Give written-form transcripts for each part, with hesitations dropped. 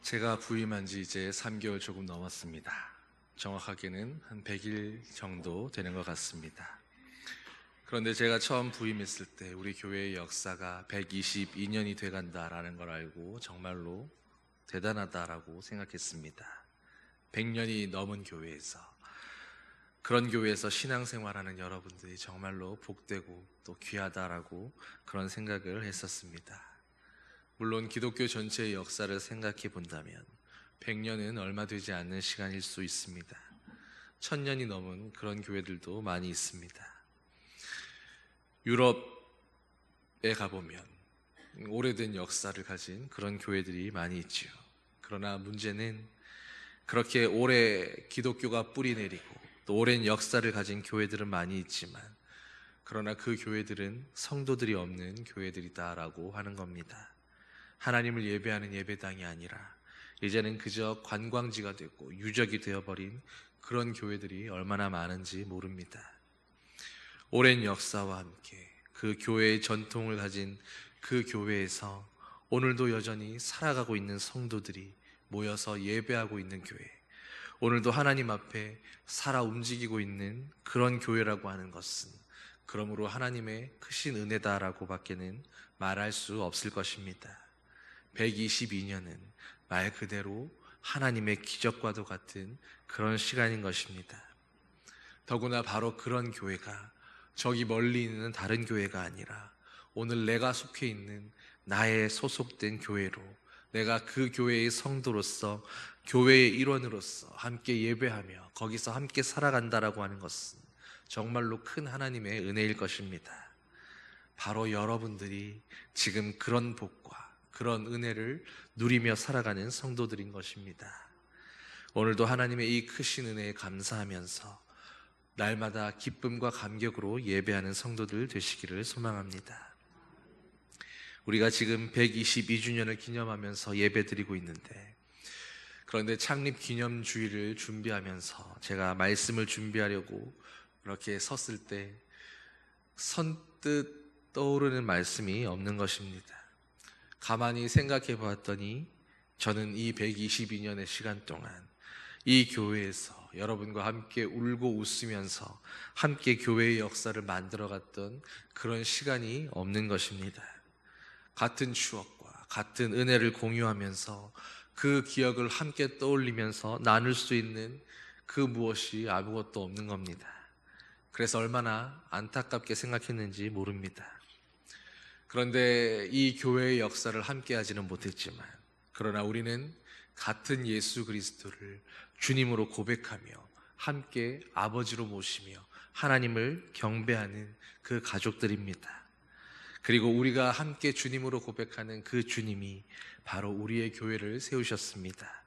제가 부임한 지 이제 3개월 조금 넘었습니다. 정확하게는 한 100일 정도 되는 것 같습니다. 그런데 제가 처음 부임했을 때 우리 교회의 역사가 122년이 돼간다라는 걸 알고 정말로 대단하다라고 생각했습니다. 100년이 넘은 교회에서, 그런 교회에서 신앙생활하는 여러분들이 정말로 복되고 또 귀하다라고 그런 생각을 했었습니다. 물론 기독교 전체의 역사를 생각해 본다면 100년은 얼마 되지 않는 시간일 수 있습니다. 1000년이 넘은 그런 교회들도 많이 있습니다. 유럽에 가보면 오래된 역사를 가진 그런 교회들이 많이 있지요. 그러나 문제는 그렇게 오래 기독교가 뿌리 내리고 또 오랜 역사를 가진 교회들은 많이 있지만, 그러나 그 교회들은 성도들이 없는 교회들이다라고 하는 겁니다. 하나님을 예배하는 예배당이 아니라 이제는 그저 관광지가 됐고 유적이 되어버린 그런 교회들이 얼마나 많은지 모릅니다. 오랜 역사와 함께 그 교회의 전통을 가진 그 교회에서 오늘도 여전히 살아가고 있는 성도들이 모여서 예배하고 있는 교회, 오늘도 하나님 앞에 살아 움직이고 있는 그런 교회라고 하는 것은 그러므로 하나님의 크신 은혜다라고 밖에는 말할 수 없을 것입니다. 122년은 말 그대로 하나님의 기적과도 같은 그런 시간인 것입니다. 더구나 바로 그런 교회가 저기 멀리 있는 다른 교회가 아니라 오늘 내가 속해 있는 나의 소속된 교회로, 내가 그 교회의 성도로서, 교회의 일원으로서 함께 예배하며 거기서 함께 살아간다라고 하는 것은 정말로 큰 하나님의 은혜일 것입니다. 바로 여러분들이 지금 그런 복과 그런 은혜를 누리며 살아가는 성도들인 것입니다. 오늘도 하나님의 이 크신 은혜에 감사하면서 날마다 기쁨과 감격으로 예배하는 성도들 되시기를 소망합니다. 우리가 지금 122주년을 기념하면서 예배드리고 있는데, 그런데 창립 기념주일을 준비하면서 제가 말씀을 준비하려고 이렇게 섰을 때 선뜻 떠오르는 말씀이 없는 것입니다. 가만히 생각해 보았더니 저는 이 122년의 시간 동안 이 교회에서 여러분과 함께 울고 웃으면서 함께 교회의 역사를 만들어갔던 그런 시간이 없는 것입니다. 같은 추억과 같은 은혜를 공유하면서 그 기억을 함께 떠올리면서 나눌 수 있는 그 무엇이 아무것도 없는 겁니다. 그래서 얼마나 안타깝게 생각했는지 모릅니다. 그런데 이 교회의 역사를 함께 하지는 못했지만, 그러나 우리는 같은 예수 그리스도를 주님으로 고백하며 함께 아버지로 모시며 하나님을 경배하는 그 가족들입니다. 그리고 우리가 함께 주님으로 고백하는 그 주님이 바로 우리의 교회를 세우셨습니다.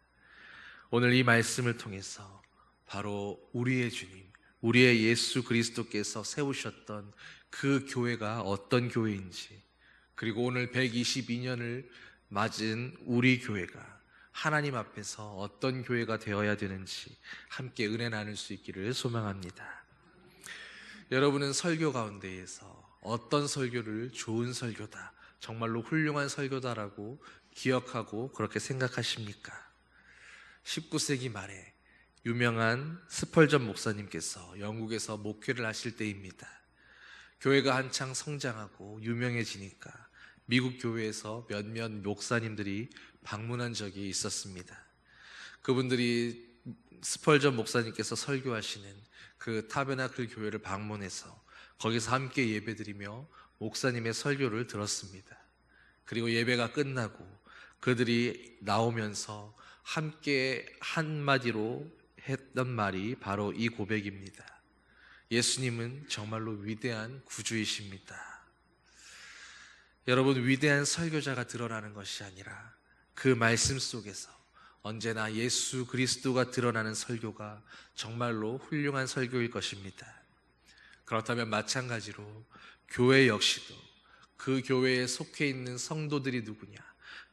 오늘 이 말씀을 통해서 바로 우리의 주님, 우리의 예수 그리스도께서 세우셨던 그 교회가 어떤 교회인지, 그리고 오늘 122년을 맞은 우리 교회가 하나님 앞에서 어떤 교회가 되어야 되는지 함께 은혜 나눌 수 있기를 소망합니다. 여러분은 설교 가운데에서 어떤 설교를 좋은 설교다, 정말로 훌륭한 설교다라고 기억하고 그렇게 생각하십니까? 19세기 말에 유명한 스펄전 목사님께서 영국에서 목회를 하실 때입니다. 교회가 한창 성장하고 유명해지니까 미국 교회에서 몇몇 목사님들이 방문한 적이 있었습니다. 그분들이 스펄전 목사님께서 설교하시는 그 타베나클 교회를 방문해서 거기서 함께 예배드리며 목사님의 설교를 들었습니다. 그리고 예배가 끝나고 그들이 나오면서 함께 한마디로 했던 말이 바로 이 고백입니다. 예수님은 정말로 위대한 구주이십니다. 여러분, 위대한 설교자가 드러나는 것이 아니라 그 말씀 속에서 언제나 예수 그리스도가 드러나는 설교가 정말로 훌륭한 설교일 것입니다. 그렇다면 마찬가지로 교회 역시도 그 교회에 속해 있는 성도들이 누구냐,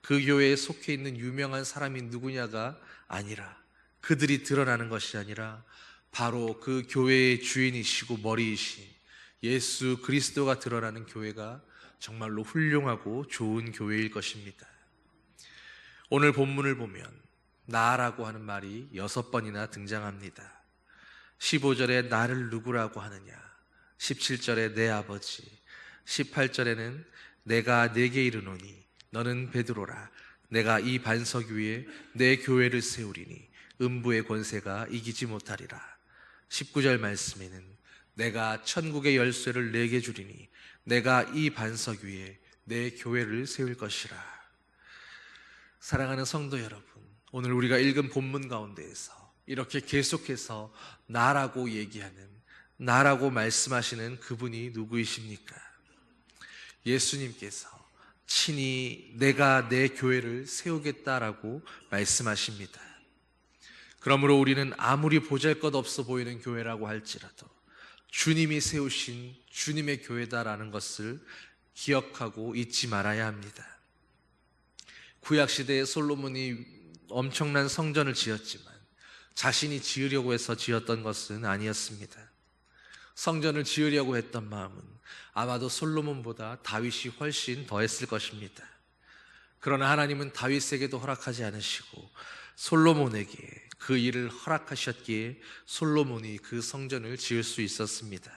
그 교회에 속해 있는 유명한 사람이 누구냐가 아니라, 그들이 드러나는 것이 아니라 바로 그 교회의 주인이시고 머리이신 예수 그리스도가 드러나는 교회가 정말로 훌륭하고 좋은 교회일 것입니다. 오늘 본문을 보면 나라고 하는 말이 6번이나 등장합니다. 15절에 나를 누구라고 하느냐, 17절에 내 아버지, 18절에는 내가 네게 이르노니 너는 베드로라, 내가 이 반석 위에 내 교회를 세우리니 음부의 권세가 이기지 못하리라. 19절 말씀에는 내가 천국의 열쇠를 내게 주리니 내가 이 반석 위에 내 교회를 세울 것이라. 사랑하는 성도 여러분, 오늘 우리가 읽은 본문 가운데에서 이렇게 계속해서 나라고 얘기하는, 나라고 말씀하시는 그분이 누구이십니까? 예수님께서 친히 내가 내 교회를 세우겠다라고 말씀하십니다. 그러므로 우리는 아무리 보잘것없어 보이는 교회라고 할지라도 주님이 세우신 주님의 교회다라는 것을 기억하고 잊지 말아야 합니다. 구약시대에 솔로몬이 엄청난 성전을 지었지만 자신이 지으려고 해서 지었던 것은 아니었습니다. 성전을 지으려고 했던 마음은 아마도 솔로몬보다 다윗이 훨씬 더했을 것입니다. 그러나 하나님은 다윗에게도 허락하지 않으시고 솔로몬에게 그 일을 허락하셨기에 솔로몬이 그 성전을 지을 수 있었습니다.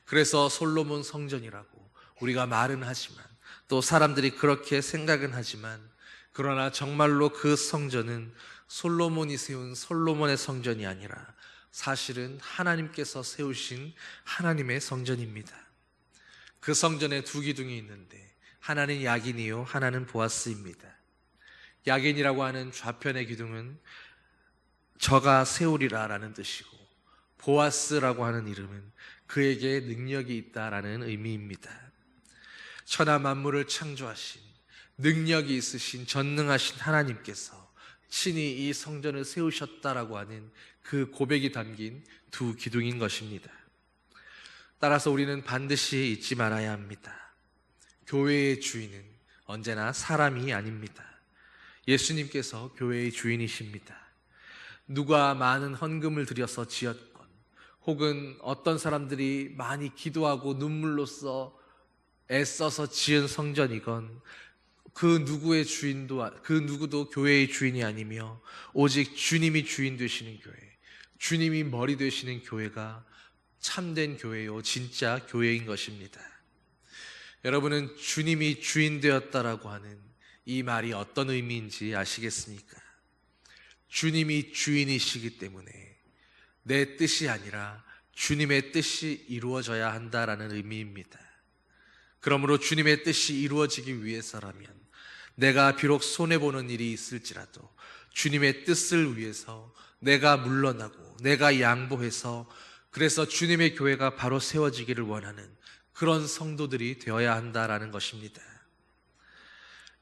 그래서 솔로몬 성전이라고 우리가 말은 하지만, 또 사람들이 그렇게 생각은 하지만, 그러나 정말로 그 성전은 솔로몬이 세운 솔로몬의 성전이 아니라 사실은 하나님께서 세우신 하나님의 성전입니다. 그 성전에 두 기둥이 있는데 하나는 야긴이요 하나는 보아스입니다. 야긴이라고 하는 좌편의 기둥은 저가 세우리라 라는 뜻이고, 보아스라고 하는 이름은 그에게 능력이 있다라는 의미입니다. 천하 만물을 창조하신, 능력이 있으신 전능하신 하나님께서 친히 이 성전을 세우셨다라고 하는 그 고백이 담긴 두 기둥인 것입니다. 따라서 우리는 반드시 잊지 말아야 합니다. 교회의 주인은 언제나 사람이 아닙니다. 예수님께서 교회의 주인이십니다. 누가 많은 헌금을 들여서 지었건, 혹은 어떤 사람들이 많이 기도하고 눈물로써 애써서 지은 성전이건, 그 누구도 교회의 주인이 아니며 오직 주님이 주인 되시는 교회, 주님이 머리 되시는 교회가 참된 교회요, 진짜 교회인 것입니다. 여러분은 주님이 주인 되었다라고 하는 이 말이 어떤 의미인지 아시겠습니까? 주님이 주인이시기 때문에 내 뜻이 아니라 주님의 뜻이 이루어져야 한다라는 의미입니다. 그러므로 주님의 뜻이 이루어지기 위해서라면 내가 비록 손해보는 일이 있을지라도 주님의 뜻을 위해서 내가 물러나고 내가 양보해서, 그래서 주님의 교회가 바로 세워지기를 원하는 그런 성도들이 되어야 한다라는 것입니다.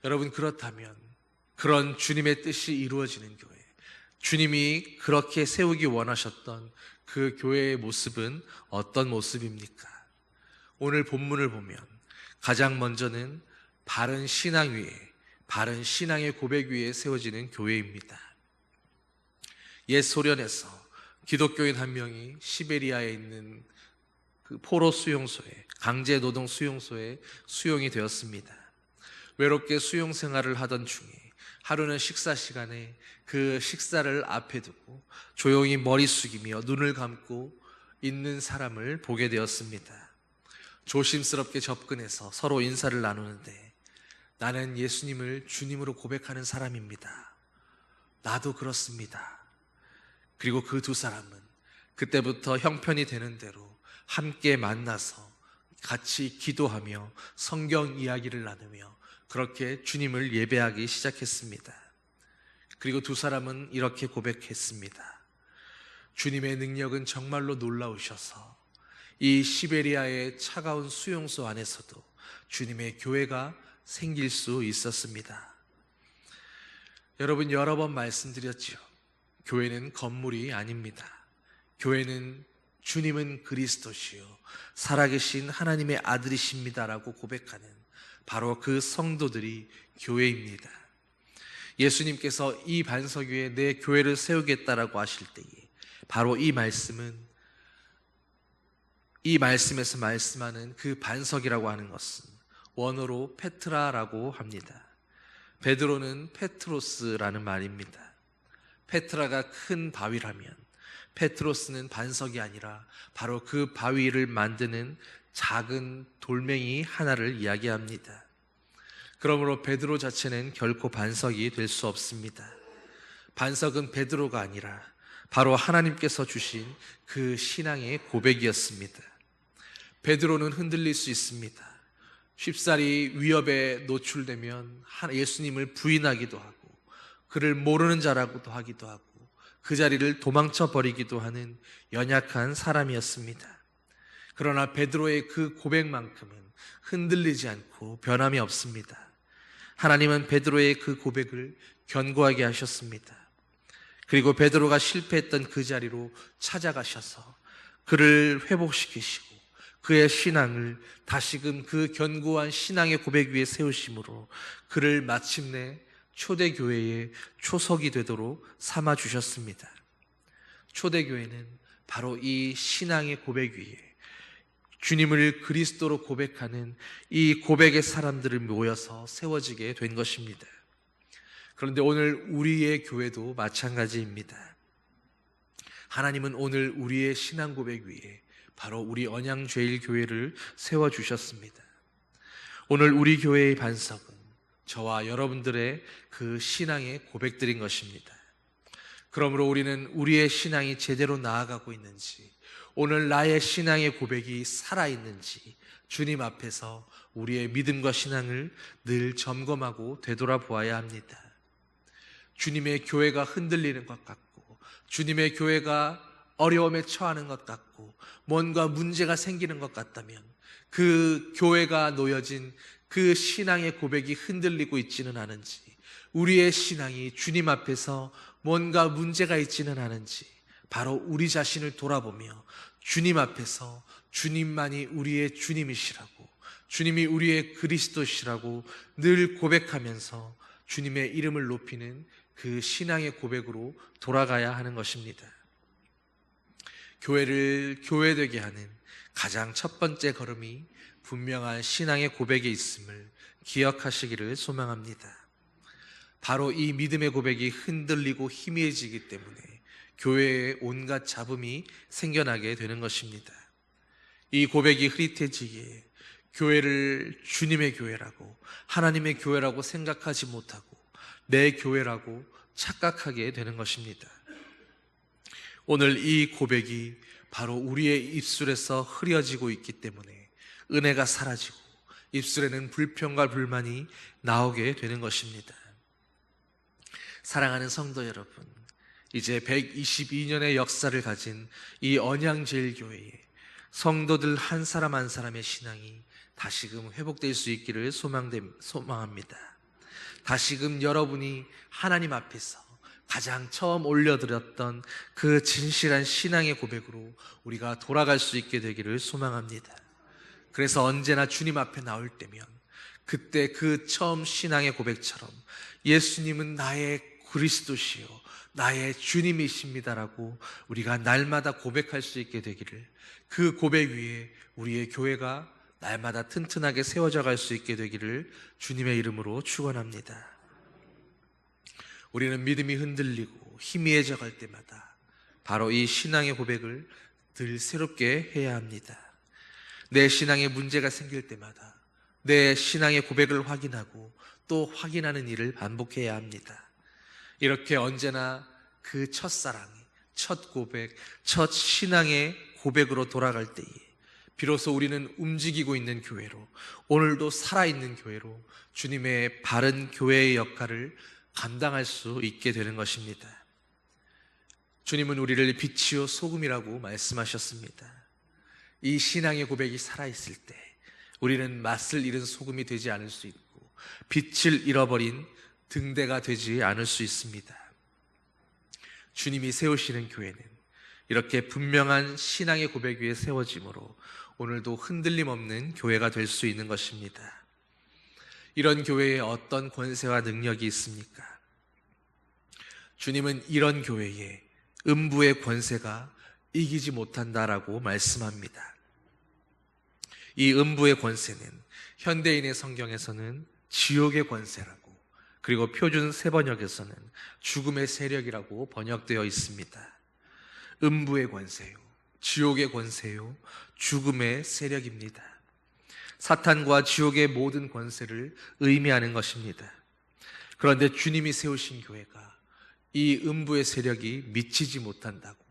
여러분, 그렇다면 그런 주님의 뜻이 이루어지는 교회, 주님이 그렇게 세우기 원하셨던 그 교회의 모습은 어떤 모습입니까? 오늘 본문을 보면 가장 먼저는 바른 신앙 위에, 바른 신앙의 고백 위에 세워지는 교회입니다. 옛 소련에서 기독교인 한 명이 시베리아에 있는 그 포로 수용소에, 강제 노동 수용소에 수용이 되었습니다. 외롭게 수용 생활을 하던 중에 하루는 식사 시간에 그 식사를 앞에 두고 조용히 머리 숙이며 눈을 감고 있는 사람을 보게 되었습니다. 조심스럽게 접근해서 서로 인사를 나누는데, 나는 예수님을 주님으로 고백하는 사람입니다. 나도 그렇습니다. 그리고 그 두 사람은 그때부터 형편이 되는 대로 함께 만나서 같이 기도하며 성경 이야기를 나누며 그렇게 주님을 예배하기 시작했습니다. 그리고 두 사람은 이렇게 고백했습니다. 주님의 능력은 정말로 놀라우셔서 이 시베리아의 차가운 수용소 안에서도 주님의 교회가 생길 수 있었습니다. 여러분, 여러 번 말씀드렸지요. 교회는 건물이 아닙니다. 교회는 주님은 그리스도시요 살아계신 하나님의 아들이십니다라고 고백하는 바로 그 성도들이 교회입니다. 예수님께서 이 반석 위에 내 교회를 세우겠다라고 하실 때에 바로 이 말씀은, 이 말씀에서 말씀하는 그 반석이라고 하는 것은 원어로 페트라라고 합니다. 베드로는 페트로스라는 말입니다. 페트라가 큰 바위라면 페트로스는 반석이 아니라 바로 그 바위를 만드는 작은 돌멩이 하나를 이야기합니다. 그러므로 베드로 자체는 결코 반석이 될 수 없습니다. 반석은 베드로가 아니라 바로 하나님께서 주신 그 신앙의 고백이었습니다. 베드로는 흔들릴 수 있습니다. 쉽사리 위협에 노출되면 예수님을 부인하기도 하고 그를 모르는 자라고도 하기도 하고 그 자리를 도망쳐 버리기도 하는 연약한 사람이었습니다. 그러나 베드로의 그 고백만큼은 흔들리지 않고 변함이 없습니다. 하나님은 베드로의 그 고백을 견고하게 하셨습니다. 그리고 베드로가 실패했던 그 자리로 찾아가셔서 그를 회복시키시고 그의 신앙을 다시금 그 견고한 신앙의 고백 위에 세우심으로 그를 마침내 초대교회의 초석이 되도록 삼아주셨습니다. 초대교회는 바로 이 신앙의 고백 위에 주님을 그리스도로 고백하는 이 고백의 사람들을 모여서 세워지게 된 것입니다. 그런데 오늘 우리의 교회도 마찬가지입니다. 하나님은 오늘 우리의 신앙 고백 위에 바로 우리 언양제일교회를 세워주셨습니다. 오늘 우리 교회의 반석은 저와 여러분들의 그 신앙의 고백들인 것입니다. 그러므로 우리는 우리의 신앙이 제대로 나아가고 있는지, 오늘 나의 신앙의 고백이 살아있는지 주님 앞에서 우리의 믿음과 신앙을 늘 점검하고 되돌아보아야 합니다. 주님의 교회가 흔들리는 것 같고 주님의 교회가 어려움에 처하는 것 같고 뭔가 문제가 생기는 것 같다면 그 교회가 놓여진 그 신앙의 고백이 흔들리고 있지는 않은지, 우리의 신앙이 주님 앞에서 뭔가 문제가 있지는 않은지 바로 우리 자신을 돌아보며 주님 앞에서 주님만이 우리의 주님이시라고, 주님이 우리의 그리스도시라고 늘 고백하면서 주님의 이름을 높이는 그 신앙의 고백으로 돌아가야 하는 것입니다. 교회를 교회되게 하는 가장 첫 번째 걸음이 분명한 신앙의 고백에 있음을 기억하시기를 소망합니다. 바로 이 믿음의 고백이 흔들리고 희미해지기 때문에 교회에 온갖 잡음이 생겨나게 되는 것입니다. 이 고백이 흐릿해지기에 교회를 주님의 교회라고, 하나님의 교회라고 생각하지 못하고 내 교회라고 착각하게 되는 것입니다. 오늘 이 고백이 바로 우리의 입술에서 흐려지고 있기 때문에 은혜가 사라지고 입술에는 불평과 불만이 나오게 되는 것입니다. 사랑하는 성도 여러분, 이제 122년의 역사를 가진 이 언양제일교회에 성도들 한 사람 한 사람의 신앙이 다시금 회복될 수 있기를 소망합니다. 다시금 여러분이 하나님 앞에서 가장 처음 올려드렸던 그 진실한 신앙의 고백으로 우리가 돌아갈 수 있게 되기를 소망합니다. 그래서 언제나 주님 앞에 나올 때면 그때 그 처음 신앙의 고백처럼 예수님은 나의 그리스도시요 나의 주님이십니다라고 우리가 날마다 고백할 수 있게 되기를, 그 고백 위에 우리의 교회가 날마다 튼튼하게 세워져 갈 수 있게 되기를 주님의 이름으로 축원합니다. 우리는 믿음이 흔들리고 희미해져 갈 때마다 바로 이 신앙의 고백을 늘 새롭게 해야 합니다. 내 신앙에 문제가 생길 때마다 내 신앙의 고백을 확인하고 또 확인하는 일을 반복해야 합니다. 이렇게 언제나 그 첫사랑, 첫 고백, 첫 신앙의 고백으로 돌아갈 때에 비로소 우리는 움직이고 있는 교회로, 오늘도 살아있는 교회로 주님의 바른 교회의 역할을 감당할 수 있게 되는 것입니다. 주님은 우리를 빛이요 소금이라고 말씀하셨습니다. 이 신앙의 고백이 살아있을 때 우리는 맛을 잃은 소금이 되지 않을 수 있고 빛을 잃어버린 등대가 되지 않을 수 있습니다. 주님이 세우시는 교회는 이렇게 분명한 신앙의 고백 위에 세워짐으로 오늘도 흔들림 없는 교회가 될 수 있는 것입니다. 이런 교회에 어떤 권세와 능력이 있습니까? 주님은 이런 교회에 음부의 권세가 이기지 못한다라고 말씀합니다. 이 음부의 권세는 현대인의 성경에서는 지옥의 권세라고, 그리고 표준 세번역에서는 죽음의 세력이라고 번역되어 있습니다. 음부의 권세요, 지옥의 권세요, 죽음의 세력입니다. 사탄과 지옥의 모든 권세를 의미하는 것입니다. 그런데 주님이 세우신 교회가 이 음부의 세력이 미치지 못한다고,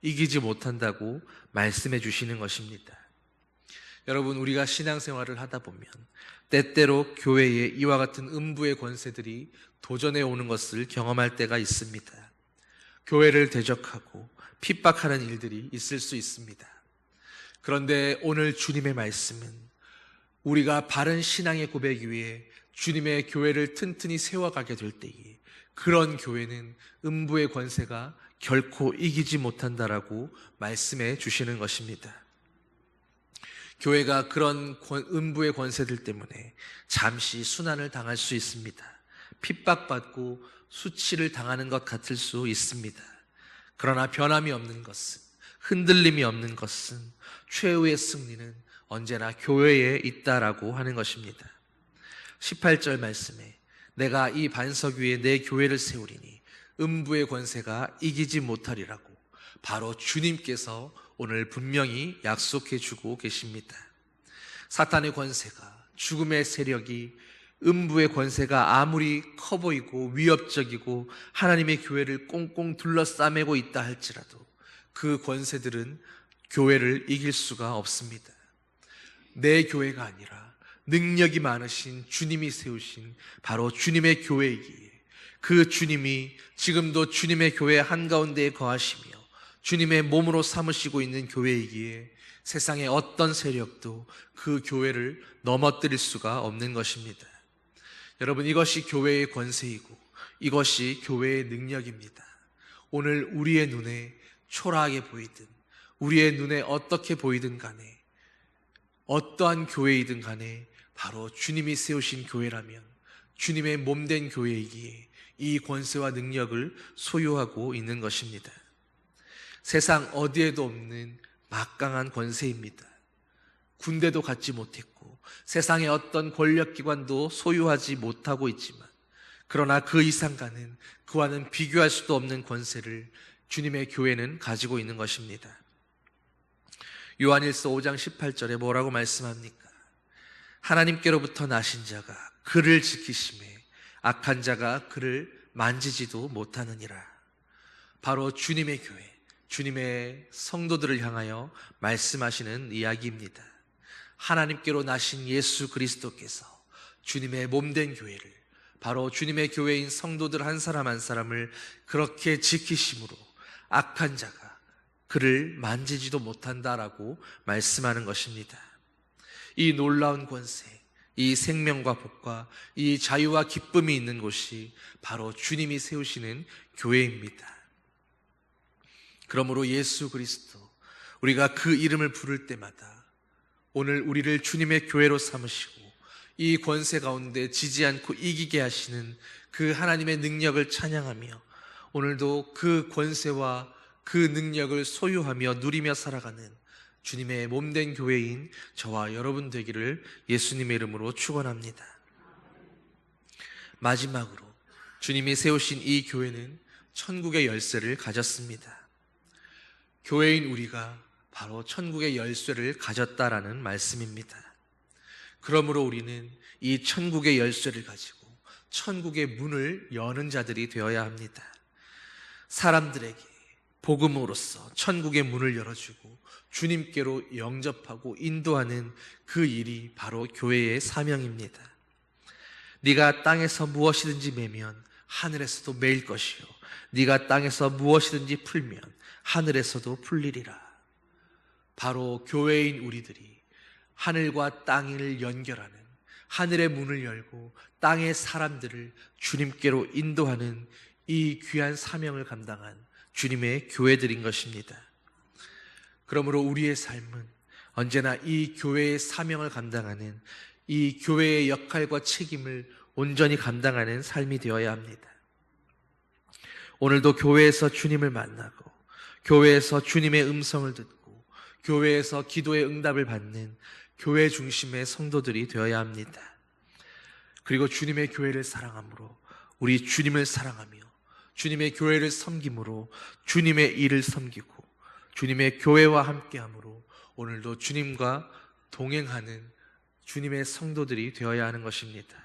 이기지 못한다고 말씀해 주시는 것입니다. 여러분, 우리가 신앙생활을 하다 보면 때때로 교회에 이와 같은 음부의 권세들이 도전해 오는 것을 경험할 때가 있습니다. 교회를 대적하고 핍박하는 일들이 있을 수 있습니다. 그런데 오늘 주님의 말씀은 우리가 바른 신앙의 고백 위에 주님의 교회를 튼튼히 세워가게 될 때에 그런 교회는 음부의 권세가 결코 이기지 못한다라고 말씀해 주시는 것입니다. 교회가 그런 음부의 권세들 때문에 잠시 순환을 당할 수 있습니다. 핍박받고 수치를 당하는 것 같을 수 있습니다. 그러나 변함이 없는 것은, 흔들림이 없는 것은, 최후의 승리는 언제나 교회에 있다라고 하는 것입니다. 18절 말씀에 내가 이 반석 위에 내 교회를 세우리니 음부의 권세가 이기지 못하리라고 바로 주님께서 오늘 분명히 약속해 주고 계십니다. 사탄의 권세가, 죽음의 세력이, 음부의 권세가 아무리 커 보이고 위협적이고 하나님의 교회를 꽁꽁 둘러싸매고 있다 할지라도 그 권세들은 교회를 이길 수가 없습니다. 내 교회가 아니라 능력이 많으신 주님이 세우신 바로 주님의 교회이기에 그 주님이 지금도 주님의 교회 한가운데에 거하시며 주님의 몸으로 삼으시고 있는 교회이기에 세상의 어떤 세력도 그 교회를 넘어뜨릴 수가 없는 것입니다. 여러분, 이것이 교회의 권세이고 이것이 교회의 능력입니다. 오늘 우리의 눈에 초라하게 보이든 우리의 눈에 어떻게 보이든 간에 어떠한 교회이든 간에 바로 주님이 세우신 교회라면 주님의 몸된 교회이기에 이 권세와 능력을 소유하고 있는 것입니다. 세상 어디에도 없는 막강한 권세입니다. 군대도 갖지 못했고 세상의 어떤 권력기관도 소유하지 못하고 있지만 그러나 그 이상가는 그와는 비교할 수도 없는 권세를 주님의 교회는 가지고 있는 것입니다. 요한일서 5장 18절에 뭐라고 말씀합니까? 하나님께로부터 나신 자가 그를 지키심에 악한 자가 그를 만지지도 못하느니라. 바로 주님의 교회, 주님의 성도들을 향하여 말씀하시는 이야기입니다. 하나님께로 나신 예수 그리스도께서 주님의 몸된 교회를, 바로 주님의 교회인 성도들 한 사람 한 사람을 그렇게 지키심으로 악한 자가 그를 만지지도 못한다라고 말씀하는 것입니다. 이 놀라운 권세, 이 생명과 복과 이 자유와 기쁨이 있는 곳이 바로 주님이 세우시는 교회입니다. 그러므로 예수 그리스도, 우리가 그 이름을 부를 때마다 오늘 우리를 주님의 교회로 삼으시고 이 권세 가운데 지지 않고 이기게 하시는 그 하나님의 능력을 찬양하며 오늘도 그 권세와 그 능력을 소유하며 누리며 살아가는 주님의 몸된 교회인 저와 여러분 되기를 예수님의 이름으로 축원합니다. 마지막으로 주님이 세우신 이 교회는 천국의 열쇠를 가졌습니다. 교회인 우리가 바로 천국의 열쇠를 가졌다라는 말씀입니다. 그러므로 우리는 이 천국의 열쇠를 가지고 천국의 문을 여는 자들이 되어야 합니다. 사람들에게 복음으로써 천국의 문을 열어주고 주님께로 영접하고 인도하는 그 일이 바로 교회의 사명입니다. 네가 땅에서 무엇이든지 매면 하늘에서도 매일 것이요 네가 땅에서 무엇이든지 풀면 하늘에서도 풀리리라. 바로 교회인 우리들이 하늘과 땅을 연결하는, 하늘의 문을 열고 땅의 사람들을 주님께로 인도하는 이 귀한 사명을 감당한 주님의 교회들인 것입니다. 그러므로 우리의 삶은 언제나 이 교회의 사명을 감당하는, 이 교회의 역할과 책임을 온전히 감당하는 삶이 되어야 합니다. 오늘도 교회에서 주님을 만나고 교회에서 주님의 음성을 듣고 교회에서 기도의 응답을 받는 교회 중심의 성도들이 되어야 합니다. 그리고 주님의 교회를 사랑함으로 우리 주님을 사랑하며 주님의 교회를 섬김으로 주님의 일을 섬기고 주님의 교회와 함께함으로 오늘도 주님과 동행하는 주님의 성도들이 되어야 하는 것입니다.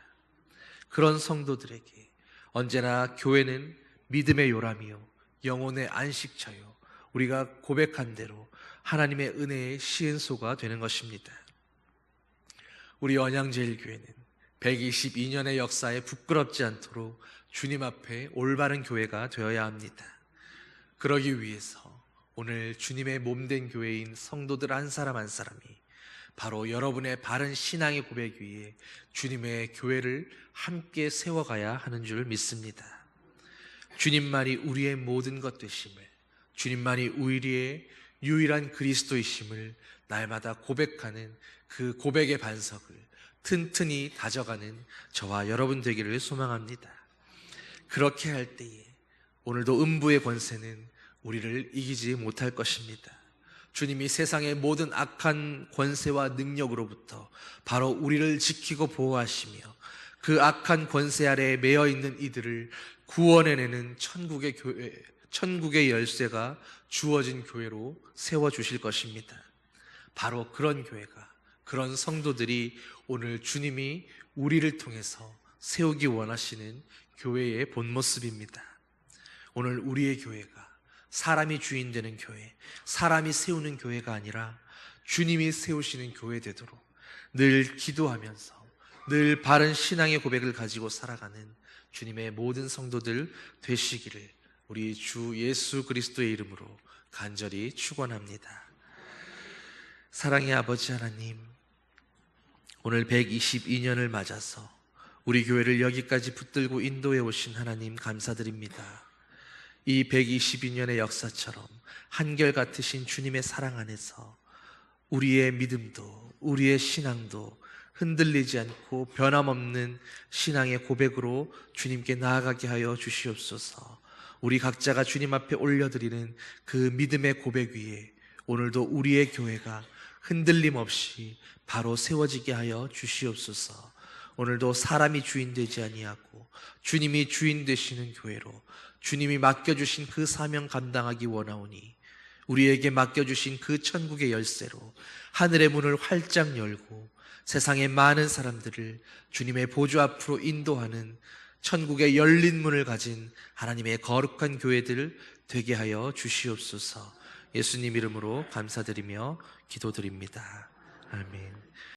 그런 성도들에게 언제나 교회는 믿음의 요람이요 영혼의 안식처요 우리가 고백한 대로 하나님의 은혜의 시은소가 되는 것입니다. 우리 언양제일교회는 122년의 역사에 부끄럽지 않도록 주님 앞에 올바른 교회가 되어야 합니다. 그러기 위해서 오늘 주님의 몸된 교회인 성도들 한 사람 한 사람이 바로 여러분의 바른 신앙의 고백 위에 주님의 교회를 함께 세워가야 하는 줄 믿습니다. 주님만이 우리의 모든 것 되심을, 주님만이 우리의 유일한 그리스도이심을 날마다 고백하는 그 고백의 반석을 튼튼히 다져가는 저와 여러분 되기를 소망합니다. 그렇게 할 때에 오늘도 음부의 권세는 우리를 이기지 못할 것입니다. 주님이 세상의 모든 악한 권세와 능력으로부터 바로 우리를 지키고 보호하시며 그 악한 권세 아래에 매여 있는 이들을 구원해내는 천국의 교회, 천국의 열쇠가 주어진 교회로 세워주실 것입니다. 바로 그런 교회가, 그런 성도들이 오늘 주님이 우리를 통해서 세우기 원하시는 교회의 본 모습입니다. 오늘 우리의 교회가 사람이 주인 되는 교회, 사람이 세우는 교회가 아니라 주님이 세우시는 교회 되도록 늘 기도하면서 늘 바른 신앙의 고백을 가지고 살아가는 주님의 모든 성도들 되시기를 우리 주 예수 그리스도의 이름으로 간절히 축원합니다. 사랑의 아버지 하나님, 오늘 122년을 맞아서 우리 교회를 여기까지 붙들고 인도해 오신 하나님 감사드립니다. 이 122년의 역사처럼 한결같으신 주님의 사랑 안에서 우리의 믿음도 우리의 신앙도 흔들리지 않고 변함없는 신앙의 고백으로 주님께 나아가게 하여 주시옵소서. 우리 각자가 주님 앞에 올려드리는 그 믿음의 고백 위에 오늘도 우리의 교회가 흔들림 없이 바로 세워지게 하여 주시옵소서. 오늘도 사람이 주인 되지 아니하고 주님이 주인 되시는 교회로 주님이 맡겨주신 그 사명 감당하기 원하오니 우리에게 맡겨주신 그 천국의 열쇠로 하늘의 문을 활짝 열고 세상의 많은 사람들을 주님의 보좌 앞으로 인도하는 천국의 열린 문을 가진 하나님의 거룩한 교회들 되게 하여 주시옵소서. 예수님 이름으로 감사드리며 기도드립니다. 아멘.